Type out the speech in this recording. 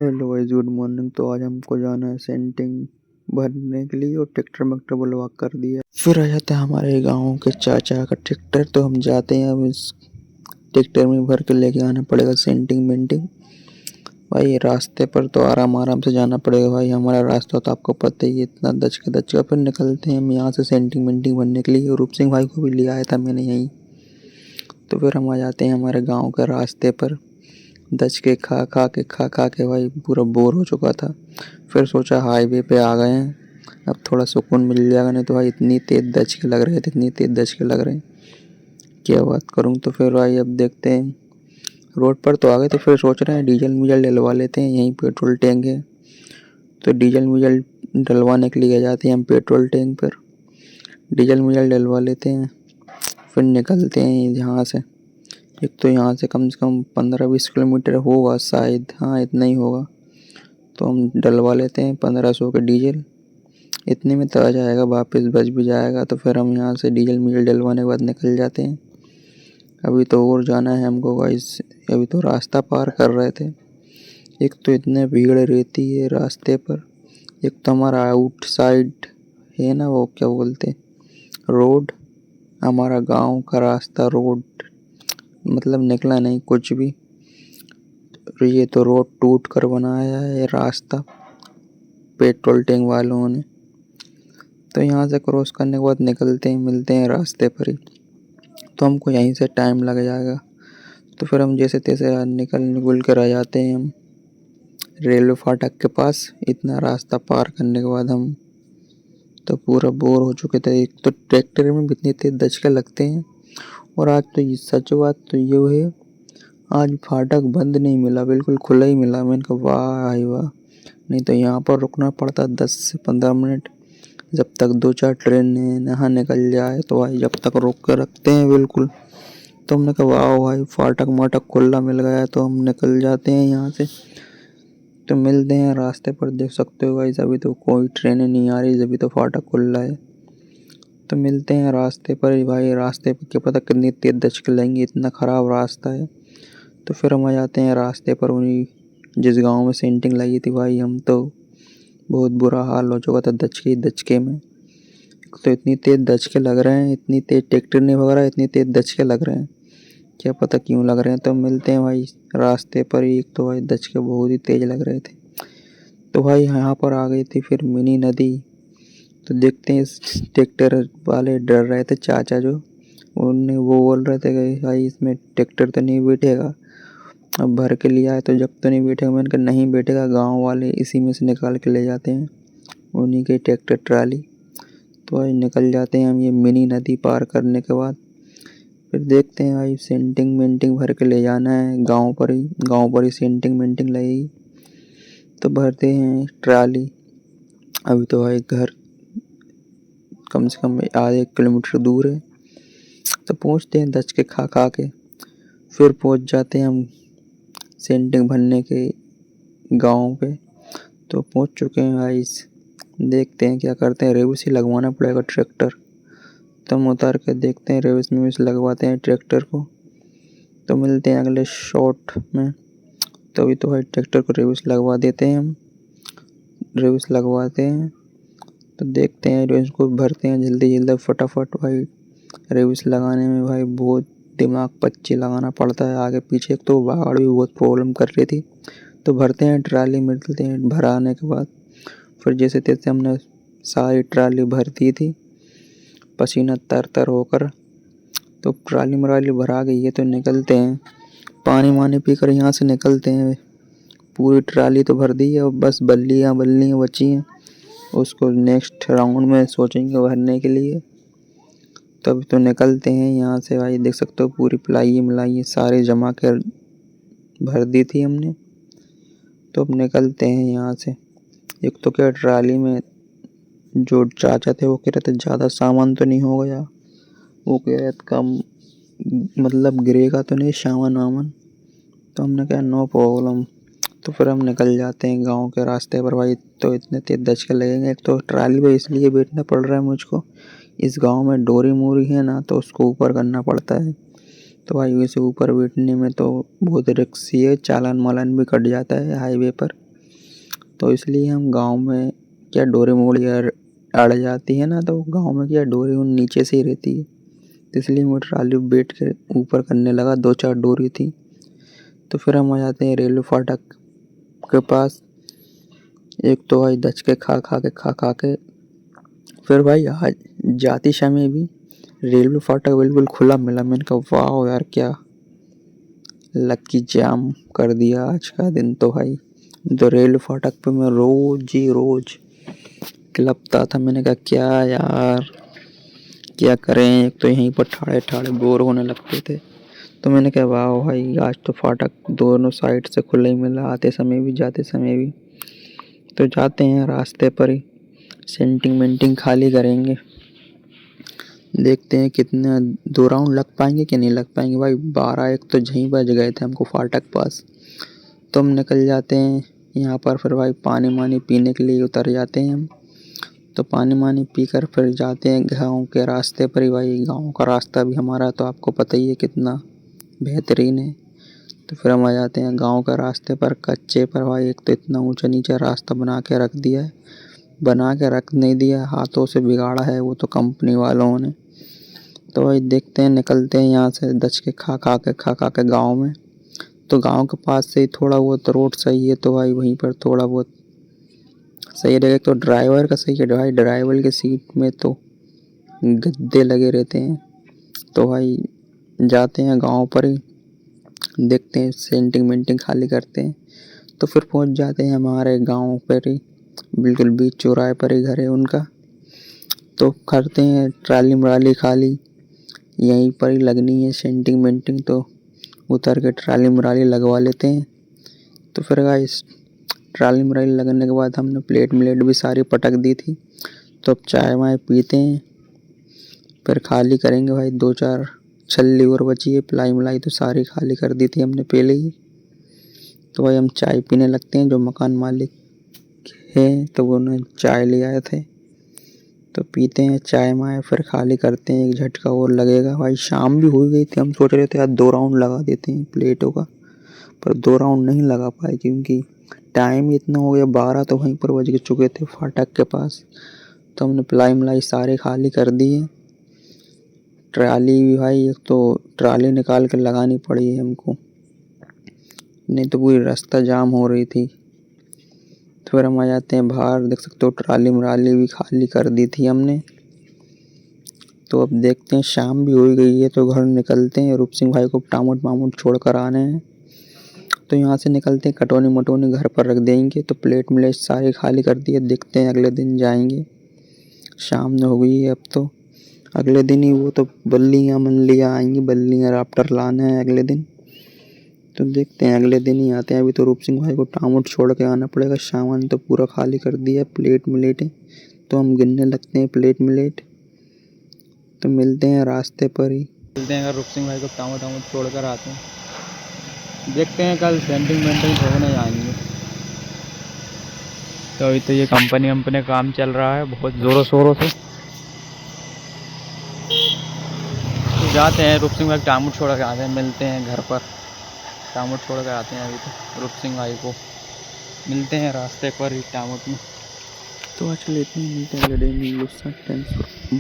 Hello guys, good morning. तो आज हमको जाना है सेंटिंग भरने के लिए और ट्रैक्टर वैक्टर बुलवा कर दिया। फिर आ जाता है हमारे गांव के चाचा का ट्रैक्टर। तो हम जाते हैं, अब इस ट्रैक्टर में भर के लेके आना पड़ेगा सेंटिंग मेंटिंग। भाई रास्ते पर तो आराम आराम से जाना पड़ेगा भाई। हमारा रास्ता तो आपको पता ही है, इतना दच का। फिर निकलते हैं हम यहाँ से सेंटिंग मेंटिंग भरने के लिए। रूप सिंह भाई को भी लिया आया था मैंने यहीं। तो फिर हम आ जाते हैं हमारे गाँव के रास्ते पर। दच के खा के भाई पूरा बोर हो चुका था। फिर सोचा हाईवे पे आ गए हैं, अब थोड़ा सुकून मिल जाएगा। नहीं तो भाई इतनी तेज दच के लग रहे थे, इतनी तेज दच के लग रहे हैं, क्या बात करूं। तो फिर भाई अब देखते हैं, रोड पर तो आ गए। तो फिर सोच रहे हैं डीजल मीजल डलवा लेते हैं, यहीं पेट्रोल टैंक है। तो डीजल मीजल डलवाने के लिए जाते हैं हम पेट्रोल टैंक पर। डीजल मीजल डलवा लेते हैं, फिर निकलते हैं यहाँ से। एक तो यहाँ से कम 15-20 किलोमीटर होगा शायद, हाँ इतना ही होगा। तो हम डलवा लेते हैं 1500 का डीजल। इतने में तो आ जाएगा, वापस बच भी जाएगा। तो फिर हम यहाँ से डीजल मीजल डलवाने के बाद निकल जाते हैं। अभी तो और जाना है हमको गाइस, अभी तो रास्ता पार कर रहे थे। एक तो इतने भीड़ रहती है रास्ते पर, एक तो हमारा आउट साइड है ना, वो क्या बोलते रोड, हमारा गांव का रास्ता रोड मतलब निकला नहीं कुछ भी। ये तो रोड टूट कर बनाया है रास्ता पेट्रोल टैंक वालों ने। तो यहाँ से क्रॉस करने के बाद निकलते हैं, मिलते हैं रास्ते पर ही। तो हमको यहीं से टाइम लग जाएगा। तो फिर हम जैसे तैसे निकल कर आ जाते हैं हम रेलवे फाटक के पास। इतना रास्ता पार करने के बाद हम तो पूरा बोर हो चुके थे। एक तो ट्रैक्टर में भी इतनी तेज दचके लगते हैं। और आज तो सच बात तो ये है, आज फाटक बंद नहीं मिला, बिल्कुल खुला ही मिला। मैंने कहा वाह भाई वाह, नहीं तो यहाँ पर रुकना पड़ता 10 से 15 मिनट, जब तक 2-4 ट्रेन यहाँ निकल जाए। तो भाई जब तक रोक कर रखते हैं बिल्कुल। तो हमने कहा वाह भाई, फाटक माटक खुला मिल गया। तो हम निकल जाते हैं यहाँ से। तो मिलते हैं रास्ते पर, देख सकते हो भाई अभी तो कोई ट्रेनें नहीं आ रही, अभी तो फाटक खुला है। तो मिलते हैं रास्ते पर ही भाई। रास्ते पर क्या पता कितनी तेज दचके लेंगे, इतना ख़राब रास्ता है। तो फिर हम आ जाते हैं रास्ते पर, उन्हीं जिस गांव में सेंटिंग लगी थी भाई। हम तो बहुत बुरा हाल हो चुका था दचके दचके में। तो इतनी तेज दचके लग रहे हैं, इतनी तेज ट्रैक्टर नहीं भग रहा है, इतनी तेज दचके लग रहे हैं, क्या पता क्यों लग रहे हैं। तो मिलते हैं भाई रास्ते पर ही। एक तो भाई दचके बहुत ही तेज लग रहे थे। तो भाई यहाँ पर आ गई थी फिर मिनी नदी। तो देखते हैं, इस ट्रैक्टर वाले डर रहे थे चाचा जो, उन्हें वो बोल रहे थे कि भाई इसमें ट्रैक्टर तो नहीं बैठेगा, अब भर के लिया है तो जब तो नहीं बैठेगा। मैंने कहा नहीं बैठेगा, गांव वाले इसी में से निकाल के ले जाते हैं, उन्हीं के ट्रैक्टर ट्राली। तो भाई निकल जाते हैं हम ये मिनी नदी पार करने के बाद। फिर देखते हैं भाई सेंटिंग मेंटिंग भर के ले जाना है गांव पर ही सेंटिंग मेंटिंग लगेगी। तो भरते हैं ट्राली। अभी तो भाई घर कम से कम आधे 1 किलोमीटर दूर है। तो पहुंचते हैं दच के खा के। फिर पहुंच जाते हैं हम सेंटिंग भरने के गांव पे। तो पहुंच चुके हैं भाई। देखते हैं क्या करते हैं, रेवस ही लगवाना पड़ेगा ट्रैक्टर। तो हम उतार के देखते हैं, रेवस में लगवाते हैं ट्रैक्टर को। तो मिलते हैं अगले शॉट में। तो अभी तो भाई ट्रैक्टर को रेवस लगवा देते हैं हम, रेवस लगवाते हैं। तो देखते हैं रेवस को भरते हैं जल्दी जल्दी फटाफट भाई। रेवस लगाने में भाई बहुत दिमाग पच्ची लगाना पड़ता है आगे पीछे। एक तो बाहर भी बहुत प्रॉब्लम कर रही थी। तो भरते हैं ट्राली, मिलते हैं भराने के बाद। फिर जैसे तैसे हमने सारी ट्राली भर दी थी, पसीना तर तर होकर। तो ट्राली मराली भरा गई है, तो निकलते हैं, पानी वानी पीकर यहाँ से निकलते हैं। पूरी ट्राली तो भर दी है, अब बस बल्लियाँ बल्लियाँ बची हैं, उसको नेक्स्ट राउंड में सोचेंगे भरने के लिए। तब तो निकलते हैं यहाँ से भाई। देख सकते हो पूरी पिलाई मिलाई सारे जमा कर भर दी थी हमने। तो अब निकलते हैं यहाँ से। एक तो क्या ट्राली में जो चाचा थे वो कह रहे थे ज़्यादा सामान तो नहीं हो गया, वो कह रहे थे कम मतलब गिरेगा तो नहीं सामान वामान। तो हमने कहा नो प्रॉब्लम। तो फिर हम निकल जाते हैं गांव के रास्ते पर भाई। तो इतने तेज दचके लगेंगे। एक तो ट्राली पे इसलिए बैठना पड़ रहा है मुझको, इस गांव में डोरी मोरी है ना, तो उसको ऊपर करना पड़ता है। तो भाई वैसे ऊपर बैठने में तो बहुत रिक्सी है, चालान मालान भी कट जाता है हाईवे पर। तो इसलिए हम गांव में क्या डोरी मोड़ी अड़ जाती है ना, तो गांव में क्या डोरी उन नीचे से ही रहती है, तो इसलिए मैं ट्राली बैठ के ऊपर करने लगा। 2-4 डोरी थी। तो फिर हम आ जाते हैं रेलवे फाटक के पास। एक तो भाई दचके खा खा के फिर भाई आज जाती समय भी रेलवे फाटक बिल्कुल खुला मिला। मैंने कहा वाह यार, क्या लकी जाम कर दिया आज का दिन। तो भाई तो रेलवे फाटक पे मैं रोज क्लपता था। मैंने कहा क्या यार, क्या करें, एक तो यहीं पर ठाड़े ठाड़े बोर होने लगते थे। तो मैंने कहा वाह भाई, आज तो फाटक दोनों साइड से खुला ही मिला, आते समय भी जाते समय भी। तो जाते हैं रास्ते पर ही सेंटिंग मेंटिंग खाली करेंगे, देखते हैं कितने 2 राउंड लग पाएंगे कि नहीं लग पाएंगे। भाई 12-1 तो यहीं बज गए थे हमको फाटक पास। तो हम निकल जाते हैं यहाँ पर, फिर भाई पानी वानी पीने के लिए उतर जाते हैं हम। तो पानी वानी पीकर फिर जाते हैं गाँव के रास्ते पर ही। भाई गाँव का रास्ता भी हमारा तो आपको पता ही है कितना बेहतरीन है। तो फिर हम आ जाते हैं गाँव के रास्ते पर, कच्चे पर। भाई एक तो इतना ऊंचा नीचा रास्ता बना के रख दिया है, बना के रख नहीं दिया, हाथों से बिगाड़ा है वो तो कंपनी वालों ने। तो भाई देखते हैं, निकलते हैं यहाँ से दच के खा खा के गाँव में। तो गाँव के पास से ही थोड़ा बहुत रोड सही है, तो भाई वहीं पर थोड़ा बहुत सही रहेगा। तो ड्राइवर का सही है भाई, ड्राइवर की सीट में तो गद्दे लगे रहते हैं। तो भाई जाते हैं गाँव पर ही, देखते हैं सेंटिंग मेंटिंग खाली करते हैं। तो फिर पहुँच जाते हैं हमारे गाँव पर ही, बिल्कुल बीच चौराहे पर ही घर है उनका। तो करते हैं ट्राली मराली खाली, यहीं पर ही लगनी है सेंटिंग मेंटिंग। तो उतर के ट्राली मराली लगवा लेते हैं। तो फिर गाइस ट्राली मराली लगने के बाद हमने प्लेट मिलेट भी सारी पटक दी थी। तो अब चाय वाय पीते हैं, फिर खाली करेंगे। भाई 2-4 छल्ली और बची है, पिलाई मिलाई तो सारी खाली कर दी थी हमने पहले ही। तो भाई हम चाय पीने लगते हैं। जो मकान मालिक है तो वो उन्हें चाय ले आए थे, तो पीते हैं चाय माय, फिर खाली करते हैं। एक झटका और लगेगा। भाई शाम भी हो गई थी, हम सोच रहे थे यार 2 राउंड लगा देते हैं प्लेटों का, पर 2 राउंड नहीं लगा पाए क्योंकि टाइम इतना हो गया। 12 तो वहीं पर बज के चुके थे फाटक के पास। तो हमने पिलाई मिलाई सारे खाली कर दिए। ट्राली भी भाई, एक तो ट्राली निकाल कर लगानी पड़ी है हमको, नहीं तो पूरी रास्ता जाम हो रही थी। तो फिर हम आ जाते हैं बाहर, देख सकते हो ट्राली मराली भी खाली कर दी थी हमने। तो अब देखते हैं, शाम भी हो गई है तो घर निकलते हैं। रूप सिंह भाई को टामुट मामुट छोड़ कर आने हैं। तो यहाँ से निकलते हैं, कटोनी मटोनी घर पर रख देंगे। तो प्लेट मिलेट सारी खाली कर दिए, देखते हैं अगले दिन जाएंगे। शाम न हो गई है अब तो, अगले दिन ही वो तो बल्लियाँ मनलियाँ आएंगी, बल्लियाँ राफ्टर लाना है अगले दिन। तो देखते हैं अगले दिन ही आते हैं। अभी तो रूप सिंह भाई को टामुट छोड़ के आना पड़ेगा। सामान तो पूरा खाली कर दिया, प्लेट मिलेटें तो हम गिनने लगते हैं प्लेट मिलेट। तो मिलते हैं रास्ते पर ही, मिलते हैं। अगर रूप सिंह भाई को टामुट टामुट छोड़ कर आते हैं, देखते हैं कल सेंटिंग मेंटिंग होने आएंगे। तो अभी तो ये कंपनी काम चल रहा है बहुत ज़ोरों शोरों से। तो जाते हैं, रूप सिंह भाई टामुट छोड़ कर आते हैं, मिलते हैं घर पर। टामुट छोड़ कर आते हैं अभी तो रूप सिंह भाई को, मिलते हैं रास्ते पर ही टामुट में। तो आज के लिए इतनी मिलते हैं अगले दिन।